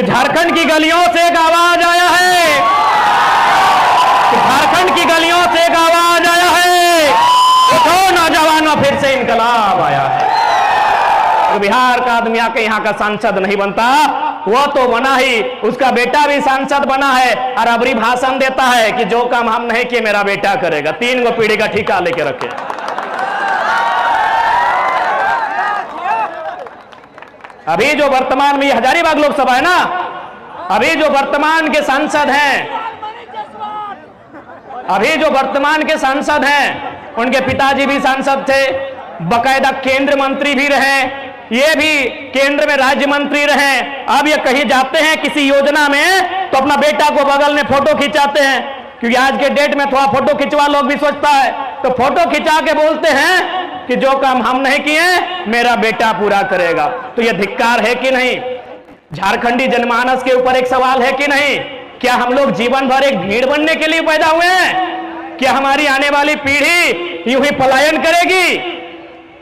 कि झारखंड की गलियों से एक आवाज आया है, कि झारखंड की गलियों से एक आवाज आया है, उठो नौजवानों फिर से इनकलाब आया है। तो बिहार का आदमी आके यहाँ का सांसद नहीं बनता, वो तो बना ही, उसका बेटा भी सांसद बना है और अबरी भाषण देता है कि जो काम हम नहीं किए मेरा बेटा करेगा। 3 गो पीढ़ी का ठिका लेके रखे। अभी जो वर्तमान में हजारीबाग लोकसभा है ना, अभी जो वर्तमान के सांसद हैं, अभी जो वर्तमान के सांसद हैं, उनके पिताजी भी सांसद थे, बकायदा केंद्र मंत्री भी रहे, ये भी केंद्र में राज्य मंत्री रहे। अब ये कहीं जाते हैं किसी योजना में तो अपना बेटा को बगल में फोटो खिंचाते हैं, क्योंकि आज के डेट में थोड़ा फोटो खिंचवा लोग भी सोचता है, तो फोटो खिंचा के बोलते हैं कि जो काम हम नहीं किए मेरा बेटा पूरा करेगा। तो ये धिक्कार है कि नहीं? झारखंडी जनमानस के ऊपर एक सवाल है कि नहीं? क्या हम लोग जीवन भर एक भीड़ बनने के लिए पैदा हुए हैं? क्या हमारी आने वाली पीढ़ी यूं ही पलायन करेगी?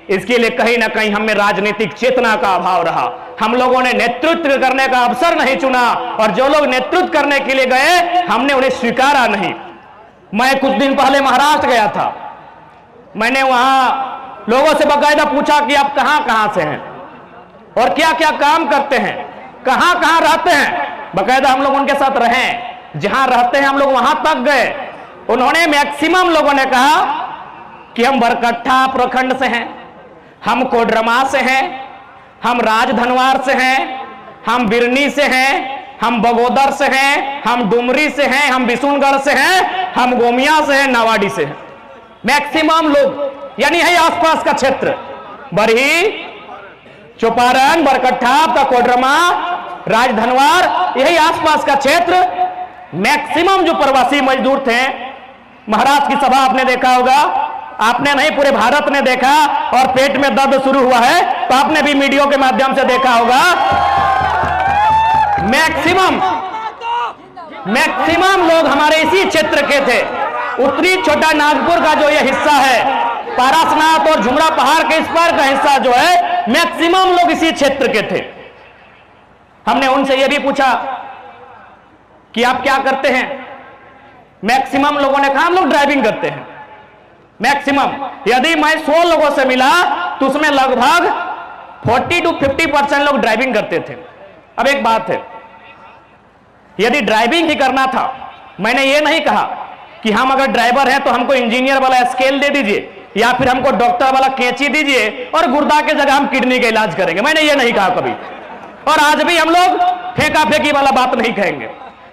इसके लिए कहीं ना कहीं हमें राजनीतिक चेतना का अभाव रहा। हम लोगों ने नेतृत्व करने का अवसर नहीं चुना, और जो लोग नेतृत्व करने के लिए गए हमने उन्हें स्वीकारा नहीं। मैं कुछ दिन पहले महाराष्ट्र गया था, मैंने वहां लोगों से बाकायदा पूछा कि आप कहां कहां से हैं और क्या क्या काम करते हैं, कहां कहां रहते हैं। बाकायदा हम लोग उनके साथ रहे, जहां रहते हैं हम लोग वहां तक गए। उन्होंने मैक्सिमम लोगों ने कहा कि हम बरकट्ठा प्रखंड से हैं, हम कोडरमा से हैं, हम राजधनवार से हैं, हम बिरनी से हैं, हम बगोदर से हैं, हम डुमरी से हैं, हम बिशुनगढ़ से हैं, हम गोमिया से हैं, नावाडी से हैं। मैक्सिमम लोग, यानी है आसपास का क्षेत्र, बरही, चौपारण, बरकट्ठा, कोडरमा, राजधनवार, यही आसपास का क्षेत्र। मैक्सिमम जो प्रवासी मजदूर थे, महाराष्ट्र की सभा आपने देखा होगा, आपने नहीं पूरे भारत ने देखा, और पेट में दर्द शुरू हुआ है तो आपने भी मीडिया के माध्यम से देखा होगा। मैक्सिमम लोग हमारे इसी क्षेत्र के थे। उत्तरी छोटा नागपुर का जो ये हिस्सा है, पारसनाथ और झुमरा पहाड़ के इस पार का हिस्सा जो है, मैक्सिमम लोग इसी क्षेत्र के थे। हमने उनसे यह भी पूछा कि आप क्या करते हैं? मैक्सिमम लोगों ने कहा हम लोग ड्राइविंग करते हैं। मैक्सिमम, यदि मैं 100 लोगों से मिला तो उसमें लगभग 40 to 50% लोग ड्राइविंग करते थे। अब एक बात है, यदि ड्राइविंग ही करना था, मैंने ये नहीं कहा कि हम अगर ड्राइवर हैं तो हमको इंजीनियर वाला स्केल दे दीजिए, या फिर हमको डॉक्टर वाला कैंची दीजिए और गुर्दा के जगह हम किडनी का इलाज करेंगे। मैंने ये नहीं कहा कभी, और आज भी हम लोग फेंका फेंकी वाला बात नहीं कहेंगे।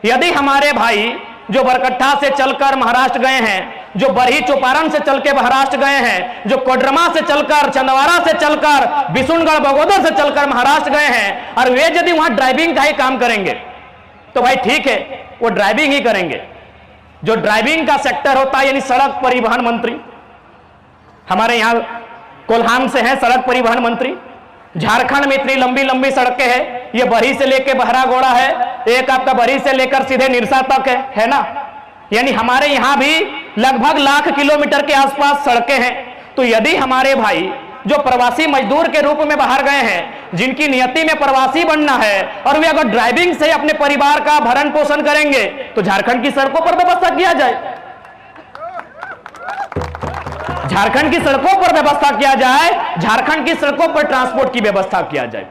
यदि हमारे भाई जो बरकट्ठा से चलकर महाराष्ट्र गए हैं, जो बरही चौपारण से चल के महाराष्ट्र गए हैं, जो कोडरमा से चलकर, चंदवारा से चलकर, बिशुनगढ़, बगोदर से चलकर महाराष्ट्र गए हैं, और वे यदि वहां ड्राइविंग का ही काम करेंगे तो भाई ठीक है, वो ड्राइविंग ही करेंगे। जो ड्राइविंग का सेक्टर होता है, यानी सड़क परिवहन मंत्री, हमारे यहां कोल्हान से है सड़क परिवहन मंत्री। झारखंड में इतनी लंबी लंबी सड़कें हैं, ये बरही से लेकर बहरागोड़ा है, एक आपका बरही से लेकर सीधे निरसा तक है ना। यानी हमारे यहां भी लगभग 1,00,000 किलोमीटर के आसपास सड़कें हैं। तो यदि हमारे भाई जो प्रवासी मजदूर के रूप में बाहर गए हैं, जिनकी नियति में प्रवासी बनना है, और वे अगर ड्राइविंग से अपने परिवार का भरण पोषण करेंगे तो झारखंड की सड़कों पर व्यवस्था किया जाए, झारखंड की सड़कों पर व्यवस्था किया जाए, झारखंड की सड़कों पर ट्रांसपोर्ट की व्यवस्था किया जाए।